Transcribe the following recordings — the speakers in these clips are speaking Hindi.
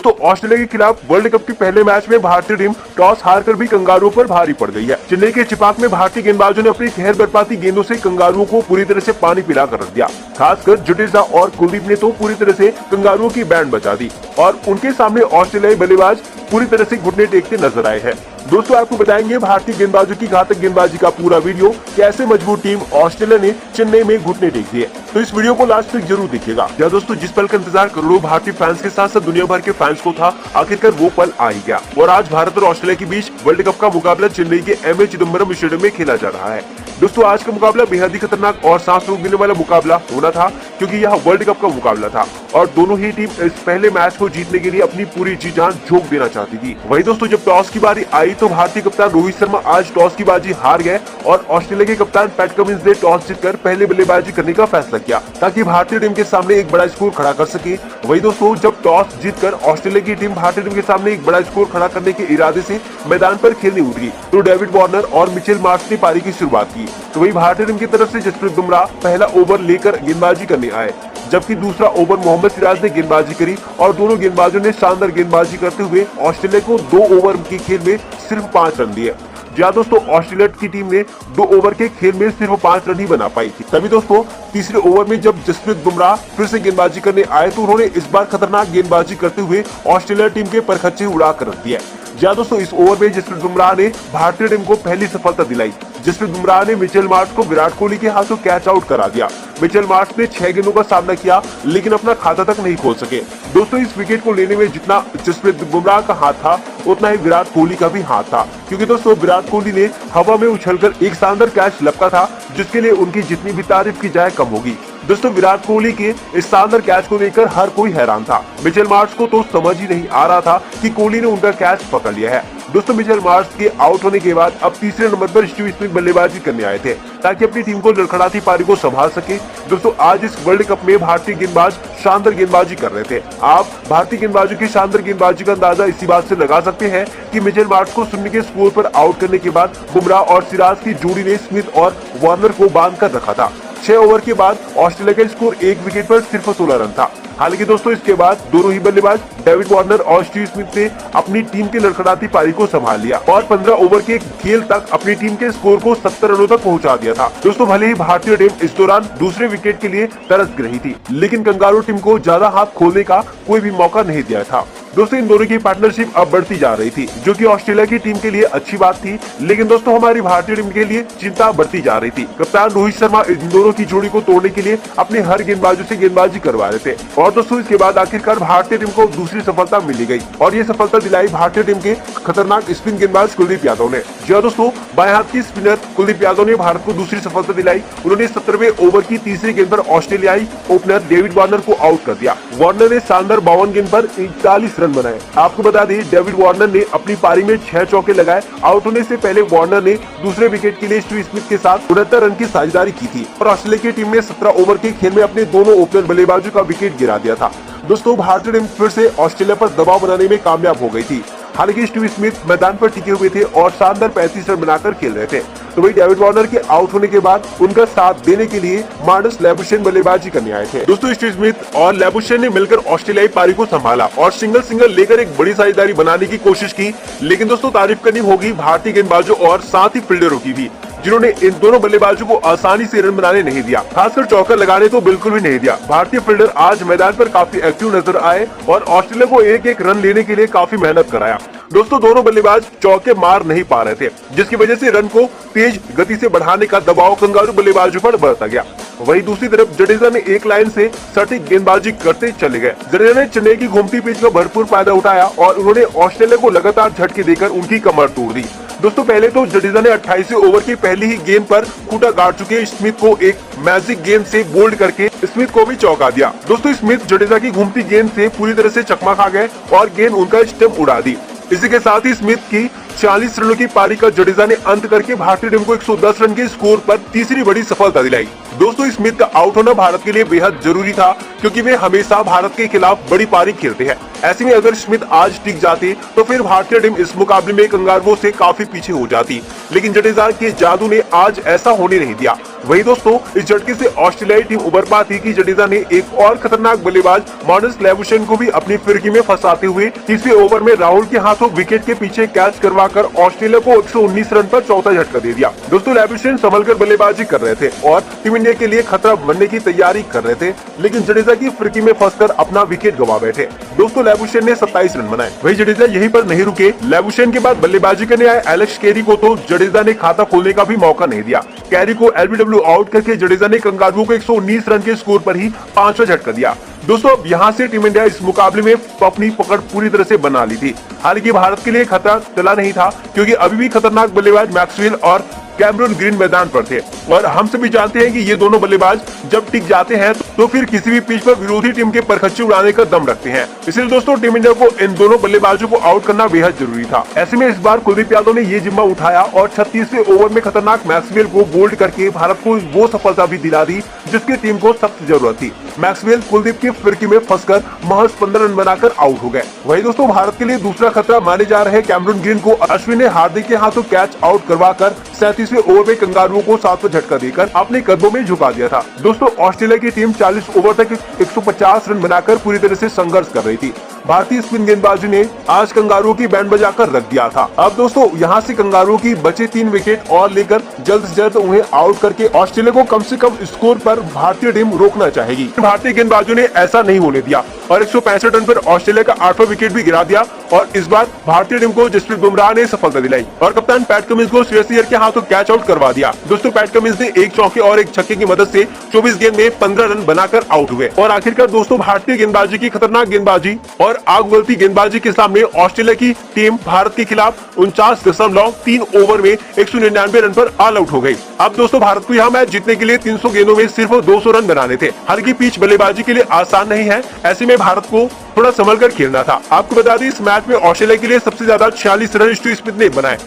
दोस्तों ऑस्ट्रेलिया के खिलाफ वर्ल्ड कप के पहले मैच में भारतीय टीम टॉस हारकर भी कंगारुओं पर भारी पड़ गई है। चेन्नई के चिपाक में भारतीय गेंदबाजों ने अपनी खैर बरपाती गेंदों से कंगारुओं को पूरी तरह से पानी पिला कर रख दिया। खासकर जडेजा और कुलदीप ने तो पूरी तरह से कंगारुओं की बैंड बजा दी और उनके सामने ऑस्ट्रेलियाई बल्लेबाज पूरी तरह से घुटने टेकते नजर आए हैं। दोस्तों आपको बताएंगे भारतीय गेंदबाजों की घातक गेंदबाजी का पूरा वीडियो, कैसे मजबूत टीम ऑस्ट्रेलिया ने चेन्नई में घुटने टेक दिए। तो इस वीडियो को लास्ट तक जरूर देखिएगा। क्या दोस्तों जिस पल का इंतजार करोड़ों भारतीय फैंस के साथ साथ दुनिया भर के फैंस को था, आखिरकार वो पल आ ही गया और आज भारत और ऑस्ट्रेलिया के बीच वर्ल्ड कप का मुकाबला चेन्नई के एमए चिदम्बरम स्टेडियम में खेला जा रहा है। दोस्तों आज का मुकाबला बेहद ही खतरनाक और सांस रोक देने वाला मुकाबला होना था, क्योंकि यह वर्ल्ड कप का मुकाबला था और दोनों ही टीम इस पहले मैच को जीतने के लिए अपनी पूरी जी जान झोंक देना चाहती थी। वही दोस्तों जब टॉस की बारी आई तो भारतीय कप्तान रोहित शर्मा आज टॉस की बाजी हार गए और ऑस्ट्रेलिया के कप्तान पैट कमिंस ने टॉस जीतकर पहले बल्लेबाजी करने का फैसला किया ताकि भारतीय टीम के सामने एक बड़ा स्कोर खड़ा कर सके। वही दोस्तों जब टॉस जीतकर ऑस्ट्रेलिया की टीम भारतीय टीम के सामने एक बड़ा स्कोर खड़ा करने के इरादे से मैदान पर खेलने उतरी तो डेविड वार्नर और मिचेल मार्श ने पारी की शुरुआत की। तो वही भारतीय टीम की तरफ से जसप्रीत बुमराह पहला ओवर लेकर गेंदबाजी करने आए, जबकि दूसरा ओवर मोहम्मद सिराज ने गेंदबाजी करी और दोनों गेंदबाजों ने शानदार गेंदबाजी करते हुए ऑस्ट्रेलिया को 2 ओवर के खेल में सिर्फ 5 रन दिए। जी दोस्तों ऑस्ट्रेलिया की टीम ने 2 ओवर के खेल में सिर्फ 5 रन ही बना पाई थी। तभी दोस्तों तीसरे ओवर में जब जसप्रीत बुमराह फिर से गेंदबाजी करने आए तो उन्होंने इस बार खतरनाक गेंदबाजी करते हुए ऑस्ट्रेलिया टीम के परखच्चे उड़ा कर रख दिया। जी दोस्तों इस ओवर में जसप्रीत बुमराह ने भारतीय टीम को पहली सफलता दिलाई। जसप्रीत बुमराह ने मिचेल मार्श को विराट कोहली के हाथों कैच आउट करा दिया। मिचेल मार्श ने 6 गेंदों का सामना किया लेकिन अपना खाता तक नहीं खोल सके। दोस्तों इस विकेट को लेने में जितना जसप्रीत बुमराह का हाथ था उतना ही विराट कोहली का भी हाथ था, क्योंकि दोस्तों विराट कोहली ने हवा में उछलकर एक शानदार कैच लपका था जिसके लिए उनकी जितनी भी तारीफ की जाए कम होगी। दोस्तों विराट कोहली के इस शानदार कैच को देखकर हर कोई हैरान था। मिचेल मार्श को तो समझ ही नहीं आ रहा था कि कोहली ने उनका कैच पकड़ लिया है। दोस्तों मिचेल मार्श के आउट होने के बाद अब तीसरे नंबर पर स्टीव स्मिथ बल्लेबाजी करने आए थे ताकि अपनी टीम को लड़खड़ाती पारी को संभाल सके। दोस्तों आज इस वर्ल्ड कप में भारतीय गेंदबाज शानदार गेंदबाजी कर रहे थे। आप भारतीय गेंदबाजों की शानदार गेंदबाजी का अंदाजा इसी बात से लगा सकते हैं कि मिचेल मार्श को शून्य के स्कोर पर आउट करने के बाद बुमराह और सिराज की जोड़ी ने स्मिथ और वार्नर को बांध कर रखा था। 6 ओवर के बाद ऑस्ट्रेलिया का स्कोर 1 विकेट पर सिर्फ 16 रन था। हालांकि दोस्तों इसके बाद दोनों ही बल्लेबाज डेविड वार्नर और स्टीव स्मिथ ने अपनी टीम की लड़खड़ाती पारी को संभाल लिया और 15 ओवर के खेल तक अपनी टीम के स्कोर को 70 रनों तक पहुंचा दिया था। दोस्तों भले ही भारतीय टीम इस दौरान दूसरे विकेट के लिए तरस रही थी, लेकिन कंगारू टीम को ज्यादा हाथ खोलने का कोई भी मौका नहीं दिया था। दोस्तों इन दोनों की पार्टनरशिप अब बढ़ती जा रही थी, जो कि ऑस्ट्रेलिया की टीम के लिए अच्छी बात थी, लेकिन दोस्तों हमारी भारतीय टीम के लिए चिंता बढ़ती जा रही थी। कप्तान रोहित शर्मा इन दोनों की जोड़ी को तोड़ने के लिए अपने हर गेंदबाजों से गेंदबाजी करवा रहे थे और दोस्तों इसके बाद आखिरकार भारतीय टीम को दूसरी सफलता मिली गई और ये सफलता दिलाई भारतीय टीम के खतरनाक स्पिन गेंदबाज कुलदीप यादव ने। जी दोस्तों बाएं हाथ की स्पिनर कुलदीप यादव ने भारत को दूसरी सफलता दिलाई। उन्होंने 17वें ओवर की तीसरी गेंद पर ऑस्ट्रेलियाई ओपनर डेविड वार्नर को आउट कर दिया। वार्नर ने शानदार 52 गेंद पर 41 रन बनाए। आपको बता दें डेविड वार्नर ने अपनी पारी में 6 चौके लगाए। आउट होने से पहले वार्नर ने दूसरे विकेट के लिए स्टीव स्मिथ के साथ 69 रन की साझेदारी की थी और ऑस्ट्रेलिया की टीम ने 17 ओवर के खेल में अपने दोनों ओपनर बल्लेबाजों का विकेट गिरा दिया था। दोस्तों भारतीय टीम फिर से ऑस्ट्रेलिया पर दबाव बनाने में कामयाब हो गई थी। हालांकि स्टीव स्मिथ मैदान पर टिके हुए थे और शानदार 35 रन बनाकर खेल रहे थे। तो वही डेविड वार्नर के आउट होने के बाद उनका साथ देने के लिए मार्नस लैबुशेन बल्लेबाजी करने आए थे। दोस्तों स्टीव स्मिथ और लैबुशेन ने मिलकर ऑस्ट्रेलियाई पारी को संभाला और सिंगल लेकर एक बड़ी साझेदारी बनाने की कोशिश की, लेकिन दोस्तों तारीफ करनी होगी भारतीय गेंदबाजों और साथ ही फील्डरों की भी, जिन्होंने इन दोनों बल्लेबाजों को आसानी से रन बनाने नहीं दिया, खासकर चौका लगाने तो बिल्कुल भी नहीं दिया। भारतीय फील्डर आज मैदान पर काफी एक्टिव नजर आए और ऑस्ट्रेलिया को एक रन लेने के लिए काफी मेहनत कराया। दोस्तों दोनों बल्लेबाज चौके मार नहीं पा रहे थे, जिसकी वजह से रन को तेज गति से बढ़ाने का दबाव कंगारू बल्लेबाजों पर बढ़ता गया। वहीं दूसरी तरफ जडेजा ने एक लाइन से सटीक गेंदबाजी करते चले गए। जडेजा ने चेन्नई की घूमती पिच का भरपूर फायदा उठाया और उन्होंने ऑस्ट्रेलिया को लगातार झटके देकर उनकी कमर तोड़ दी। दोस्तों पहले तो जडेजा ने 28वें ओवर की पहली ही गेंद पर खूंटा गाड़ चुके स्मिथ को एक मैजिक गेंद से बोल्ड करके स्मिथ को भी चौंका दिया। दोस्तों स्मिथ जडेजा की घूमती गेंद से पूरी तरह से चकमा खा गए और गेंद उनका स्टंप उड़ा दी। इसी के साथ ही स्मिथ की 40 रनों की पारी का जडेजा ने अंत करके भारतीय टीम को 110 रन के स्कोर पर तीसरी बड़ी सफलता दिलाई। दोस्तों, स्मिथ का आउट होना भारत के लिए बेहद जरूरी था, क्योंकि वे हमेशा भारत के खिलाफ बड़ी पारी खेलते हैं। ऐसे में अगर स्मिथ आज टिक जाते तो फिर भारतीय टीम इस मुकाबले में कंगारुओं से काफी पीछे हो जाती, लेकिन जडेजा के जादू ने आज ऐसा होने नहीं दिया। वही दोस्तों, इस झटके से ऑस्ट्रेलियाई टीम उबर पाती कि जडेजा ने एक और खतरनाक बल्लेबाज मार्नस लैबुशेन को भी अपनी फिरकी में फंसाते हुए तीसरे ओवर में राहुल के हाथों विकेट के पीछे कैच करवाकर ऑस्ट्रेलिया को 119 रन पर चौथा झटका दे दिया। दोस्तों, लैबुशेन संभलकर बल्लेबाजी कर रहे थे और टीम इंडिया के लिए खतरा बनने की तैयारी कर रहे थे, लेकिन जडेजा की फिरकी में फंसकर अपना विकेट गंवा बैठे। दोस्तों, लैबुशेन ने 27 रन बनाए। वही जडेजा यहीं पर नहीं रुके। लैबुशेन के बाद बल्लेबाजी करने आए एलेक्स कैरी को तो जडेजा ने खाता खोलने का भी मौका नहीं दिया। कैरी को एलबीडब्ल्यू आउट करके जडेजा ने कंगारुओं को 119 रन के स्कोर पर ही पांचवा झटका दिया। दोस्तों, अब यहाँ से टीम इंडिया इस मुकाबले में अपनी पकड़ पूरी तरह से बना ली थी। हालांकि भारत के लिए खतरा टला नहीं था, क्योंकि अभी भी खतरनाक बल्लेबाज मैक्सवेल और कैमरून ग्रीन मैदान पर थे और हम सभी जानते हैं कि ये दोनों बल्लेबाज जब टिक जाते हैं तो फिर किसी भी पिच पर विरोधी टीम के परखच्चे उड़ाने का दम रखते हैं। इसलिए दोस्तों, टीम इंडिया को इन दोनों बल्लेबाजों को आउट करना बेहद जरूरी था। ऐसे में इस बार कुलदीप यादव ने ये जिम्मा उठाया और 36वें ओवर में खतरनाक मैक्सवेल को बोल्ड करके भारत को वो सफलता भी दिला दी जिसकी टीम को सख्त जरूरत थी। मैक्सवेल कुलदीप की फिरकी में फंसकर महज 15 रन बनाकर आउट हो गए। वही दोस्तों, भारत के लिए दूसरा खतरा माने जा रहे कैमरून ग्रीन को अश्विन ने हार्दिक के हाथों कैच आउट करवाकर 37वें ओवर में कंगारुओं को 7वां झटका देकर अपने कदमों में झुका दिया था। दोस्तों, ऑस्ट्रेलिया की टीम 40 ओवर तक 150 रन बनाकर पूरी तरह से संघर्ष कर रही थी। भारतीय स्पिन गेंदबाजी ने आज कंगारुओं की बैंड बजाकर रख दिया था। अब दोस्तों, यहाँ से कंगारुओं की बचे 3 विकेट और लेकर जल्द से जल्द उन्हें आउट करके ऑस्ट्रेलिया को कम से कम स्कोर पर भारतीय टीम रोकना चाहेगी। भारतीय गेंदबाजों ने ऐसा नहीं होने दिया और 165 रन पर ऑस्ट्रेलिया का 8वां विकेट भी गिरा दिया और इस बार भारतीय टीम को जसप्रीत बुमराह ने सफलता दिलाई और कप्तान पैट कमिंस को श्रेयस अय्यर के हाथों कैच आउट करवा दिया। दोस्तों, पैट कमिंस ने एक चौके और एक छक्के की मदद से 24 गेंद में 15 रन बनाकर आउट हुए और आखिरकार दोस्तों, भारतीय गेंदबाजी की खतरनाक गेंदबाजी और आग उगलती गेंदबाजी के सामने ऑस्ट्रेलिया की टीम भारत के खिलाफ 49.3 ओवर में 199 रन पर ऑल आउट हो गई। अब दोस्तों, भारत को यह मैच जीतने के लिए 300 गेंदों में सिर्फ 200 रन बनाने थे। हालांकि पिच बल्लेबाजी के लिए आसान नहीं है, ऐसे में भारत को थोड़ा संभल कर खेलना था। आपको बता दें, इस मैच में ऑस्ट्रेलिया के लिए सबसे ज्यादा 46 रन स्टीव स्मिथ ने बनाए।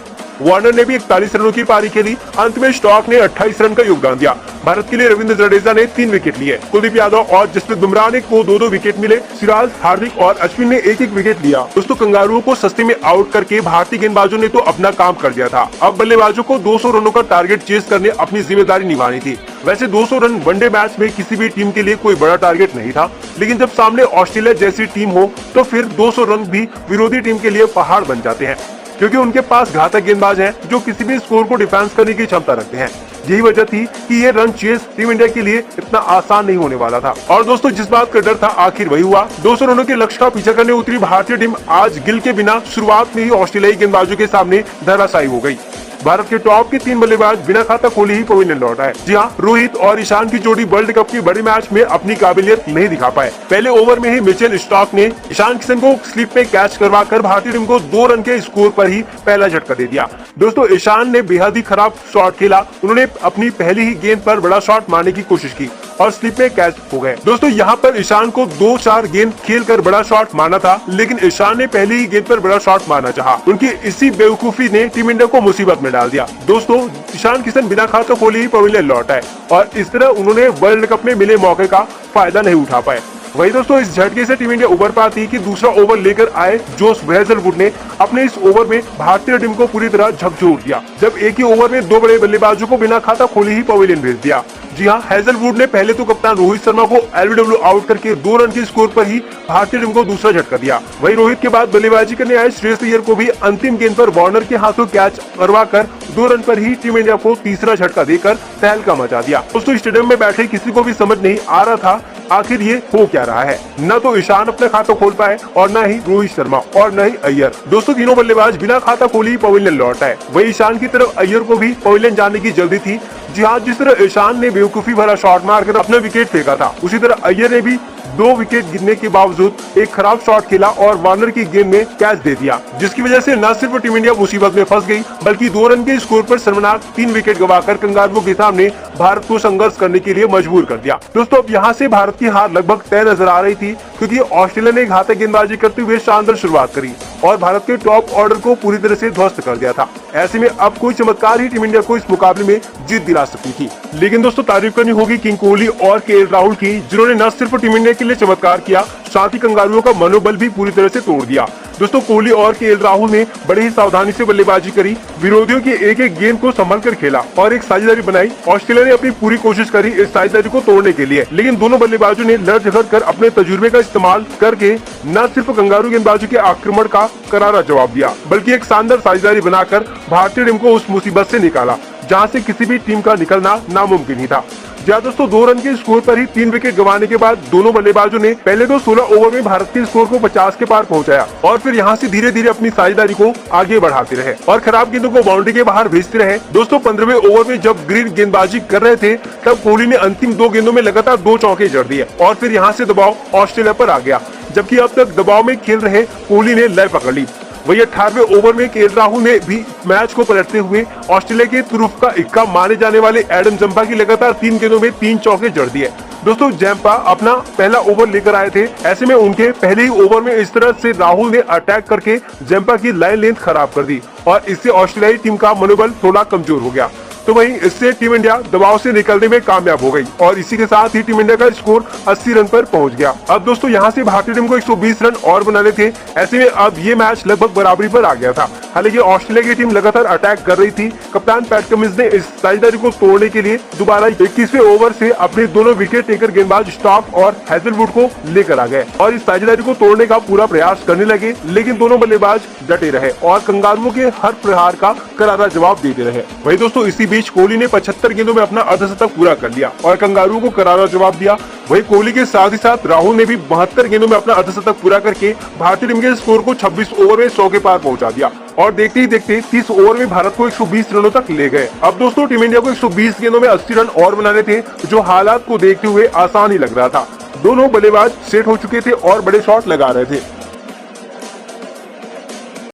वार्नर ने भी 41 रनों की पारी खेली। अंत में स्टॉक ने 28 रन का योगदान दिया। भारत के लिए रविंद्र जडेजा ने 3 विकेट लिए। कुलदीप यादव और जसप्रीत बुमराह ने को 2-2 विकेट मिले। सिराज, हार्दिक और अश्विन ने 1-1 विकेट लिया। दोस्तों, कंगारुओं को सस्ते में आउट करके भारतीय गेंदबाजों ने तो अपना काम कर दिया था। अब बल्लेबाजों को 200 रनों का टारगेट चेस करने अपनी जिम्मेदारी निभानी थी। वैसे 200 रन वनडे मैच में किसी भी टीम के लिए कोई बड़ा टारगेट नहीं था, लेकिन जब सामने ऑस्ट्रेलिया जैसी टीम हो तो फिर 200 रन भी विरोधी टीम के लिए पहाड़ बन जाते हैं, क्योंकि उनके पास घातक गेंदबाज हैं जो किसी भी स्कोर को डिफेंस करने की क्षमता रखते हैं। यही वजह थी कि ये रन चेस टीम इंडिया के लिए इतना आसान नहीं होने वाला था। और दोस्तों, जिस बात का डर था आखिर वही हुआ। 200 रनों के लक्ष्य का पीछा करने उतरी भारतीय टीम आज गिल के बिना शुरुआत में ही ऑस्ट्रेलियाई गेंदबाजों के सामने धराशायी हो गई। भारत के टॉप के 3 बल्लेबाज बिना खाता खोले ही पवेलियन लौट आए। जी हाँ, रोहित और ईशान की जोड़ी वर्ल्ड कप के बड़े मैच में अपनी काबिलियत नहीं दिखा पाए। पहले ओवर में ही मिचेल स्टॉक ने ईशान किशन को स्लिप में कैच करवाकर भारतीय टीम को 2 रन के स्कोर पर ही पहला झटका दे दिया। दोस्तों, ईशान ने बेहद ही खराब शॉट खेला। उन्होंने अपनी पहली ही गेंद पर बड़ा शॉट मारने की कोशिश की और स्लिप में कैच हो गए। दोस्तों, यहाँ पर ईशान को 2-4 गेंद खेलकर बड़ा शॉट मारना था, लेकिन ईशान ने पहली ही गेंद पर बड़ा शॉट मारना चाहा। उनकी इसी बेवकूफी ने टीम इंडिया को मुसीबत में डाल दिया। दोस्तों, ईशान किशन बिना खाता खोले ही पवेलियन लौट आए और इस तरह उन्होंने वर्ल्ड कप में मिले मौके का फायदा नहीं उठा पाए। वही दोस्तों, इस झटके से टीम इंडिया उबर पाती कि दूसरा ओवर लेकर आए जोश हेजलवुड ने अपने इस ओवर में भारतीय टीम को पूरी तरह झकझोर दिया, जब एक ही ओवर में 2 बड़े बल्लेबाजों को बिना खाता खोले ही पवेलियन भेज दिया। जी हाँ, हेजलवुड ने पहले तो कप्तान रोहित शर्मा को एलबीडब्ल्यू आउट करके 2 रन के स्कोर पर ही भारतीय टीम को दूसरा झटका दिया। वही रोहित के बाद बल्लेबाजी करने आए श्रेयस अय्यर को भी अंतिम गेंद पर वार्नर के हाथों कैच करवाकर 2 रन पर ही टीम इंडिया को तीसरा झटका देकर तहलका मचा दिया। दोस्तों, स्टेडियम में बैठे किसी को भी समझ नहीं आ रहा था आखिर ये हो क्या रहा है। न तो ईशान अपना खाता खोल पाए और न ही रोहित शर्मा और न ही अय्यर। दोस्तों, तीनों बल्लेबाज बिना खाता खोले ही पवेलियन लौट आए। वही ईशान की तरफ अय्यर को भी पवेलियन जाने की जल्दी थी। जी हाँ, जिस तरह ईशान ने बेवकूफी भरा शॉट मारकर अपना विकेट फेंका था, उसी तरह अय्यर ने भी 2 विकेट गिरने के बावजूद एक खराब शॉट खेला और वार्नर की गेंद में कैच दे दिया, जिसकी वजह से न सिर्फ टीम इंडिया मुसीबत में फंस गई बल्कि 2 रन के स्कोर पर शर्मनाक 3 विकेट गंवाकर कंगारुओं के सामने भारत को संघर्ष करने के लिए मजबूर कर दिया। दोस्तों अब यहाँ से भारत की हार लगभग तय नजर आ रही थी, क्योंकि ऑस्ट्रेलिया ने घातक गेंदबाजी करते हुए शानदार शुरुआत करी और भारत के टॉप ऑर्डर को पूरी तरह से ध्वस्त कर दिया था। ऐसे में अब कोई चमत्कार ही टीम इंडिया को इस मुकाबले में जीत दिला सकती थी। लेकिन दोस्तों तारीफ करनी होगी किंग कोहली और केएल राहुल की, जिन्होंने न सिर्फ टीम इंडिया के लिए चमत्कार किया, साथ ही कंगारुओं का मनोबल भी पूरी तरह से तोड़ दिया। दोस्तों कोहली और केएल राहुल ने बड़े ही सावधानी से बल्लेबाजी करी, विरोधियों की एक एक गेंद को संभल कर खेला और एक साझेदारी बनाई। ऑस्ट्रेलिया ने अपनी पूरी कोशिश करी इस साझेदारी को तोड़ने के लिए, लेकिन दोनों बल्लेबाजों ने लड़ झगड़ कर अपने तजुर्बे का इस्तेमाल करके न सिर्फ कंगारू गेंदबाजों के आक्रमण का करारा जवाब दिया, बल्कि एक शानदार साझेदारी बनाकर भारतीय टीम को उस मुसीबत से निकाला जहां से किसी भी टीम का निकलना नामुमकिन ही था। जहाँ दोस्तों 2 रन के स्कोर पर ही 3 विकेट गंवाने के बाद दोनों बल्लेबाजों ने पहले तो 16 ओवर में भारत के स्कोर को 50 के पार पहुंचाया और फिर यहाँ से धीरे धीरे अपनी साझेदारी को आगे बढ़ाते रहे और खराब गेंदों को बाउंड्री के बाहर भेजते रहे। दोस्तों 15वें ओवर में जब ग्रीन गेंदबाजी कर रहे थे तब कोहली ने अंतिम 2 गेंदों में लगातार 2 चौके जड़ दिए और फिर यहाँ से दबाव ऑस्ट्रेलिया पर आ गया, जबकि अब तक दबाव में खेल रहे कोहली ने लय पकड़ ली। वही 18वें ओवर में केएल राहुल ने भी मैच को पलटते हुए ऑस्ट्रेलिया के तुरुफ का इक्का माने जाने वाले एडम जंपा की लगातार 3 गेंदों में 3 चौके जड़ दिए। दोस्तों जंपा अपना पहला ओवर लेकर आए थे, ऐसे में उनके पहले ही ओवर में इस तरह से राहुल ने अटैक करके जंपा की लाइन लेंथ खराब कर दी और इससे ऑस्ट्रेलियाई टीम का मनोबल थोड़ा कमजोर हो गया। तो वहीं इससे टीम इंडिया दबाव से निकलने में कामयाब हो गई और इसी के साथ ही टीम इंडिया का स्कोर 80 रन पर पहुंच गया। अब दोस्तों यहां से भारतीय टीम को 120 रन और बनाने थे, ऐसे में अब ये मैच लगभग बराबरी पर आ गया था। हालांकि ऑस्ट्रेलिया की टीम लगातार अटैक कर रही थी। कप्तान पैट कमिंस ने इस साझेदारी को तोड़ने के लिए दोबारा 21वें ओवर से अपने दोनों विकेट टेकर गेंदबाज स्टॉक और हैजलवुड को लेकर आ गए और इस साझेदारी को तोड़ने का पूरा प्रयास करने लगे, लेकिन दोनों बल्लेबाज डटे रहे और कंगारुओं के हर प्रहार का करारा जवाब देते रहे। वही दोस्तों इसी बीच कोहली ने 75 गेंदों में अपना अर्धशतक पूरा कर लिया और कंगारुओं को करारा जवाब दिया। वही कोहली के साथ ही साथ राहुल ने भी 72 गेंदों में अपना अर्धशतक पूरा करके भारतीय टीम के स्कोर को 26 ओवर में 100 के पार पहुंचा दिया और देखते ही देखते 30 ओवर में भारत को 120 रनों तक ले गए। अब दोस्तों टीम इंडिया को 120 गेंदों में 80 रन और बनाने थे, जो हालात को देखते हुए आसान ही लग रहा था। दोनों बल्लेबाज सेट हो चुके थे और बड़े शॉट लगा रहे थे।